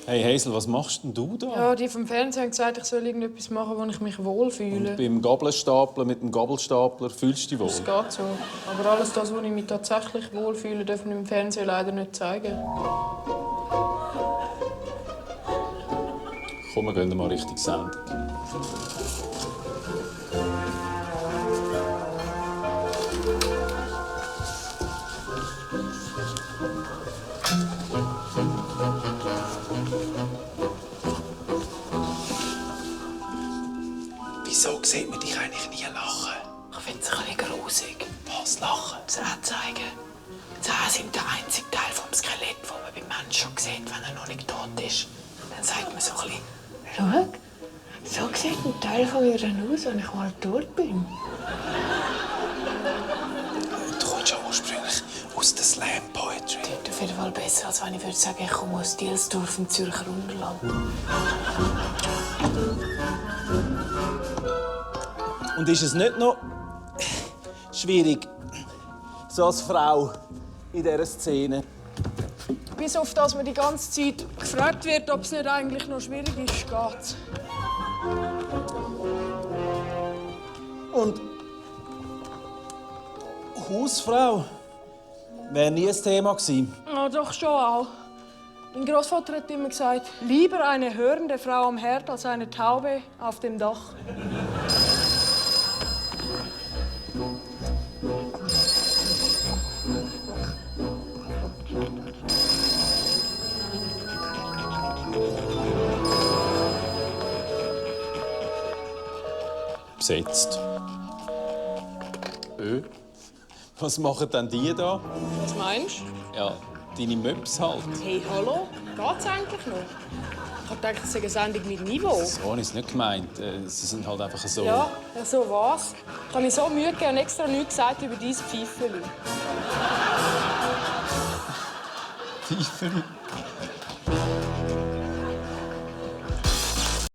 Hey Hazel, was machst denn du da? Ja, die vom Fernsehen haben gesagt, ich soll irgendetwas machen, wo ich mich wohlfühle. Und beim Gabelstapler mit dem Gabelstapler fühlst du dich wohl? Das geht so. Aber alles das, wo ich mich tatsächlich wohlfühle, dürfen wir im Fernsehen leider nicht zeigen. Komm, wir gehen mal Richtung Sendung. Wieso sieht man dich eigentlich nie lachen? Ich finde es ein bisschen grusig. Was, lachen? Zähne zeigen. Zähne sind der einzige Teil des Skelett, den man beim Menschen schon sieht, wenn er noch nicht tot ist. Dann sagt man so ein bisschen, schau, so sieht ein Teil von mir aus, wenn ich mal tot bin. Du kommst ja ursprünglich aus der Slam Poetry. Klingt auf jeden Fall besser, als wenn ich würde sagen, ich komme aus Dielsdorf im Zürcher Unterland. Und ist es nicht noch schwierig, so als Frau in dieser Szene? Bis auf das man die ganze Zeit gefragt wird, ob es nicht eigentlich noch schwierig ist, geht's. Und Hausfrau wäre nie ein Thema gewesen. Ja, doch schon auch. Mein Großvater hat immer gesagt, lieber eine hörende Frau am Herd als eine Taube auf dem Dach. Besetzt. Was machen denn die da? Was meinst du? Ja, deine Möpse halt. Hey, hallo? Geht's eigentlich noch? Ich hab gedacht, es sei eine Sendung mit Niveau. So habe ich es nicht gemeint. Sie sind halt einfach so... Ja, so was? Ich habe mir so Mühe gegeben und extra nichts gesagt über dein Pfeifeli. Pfeifeli.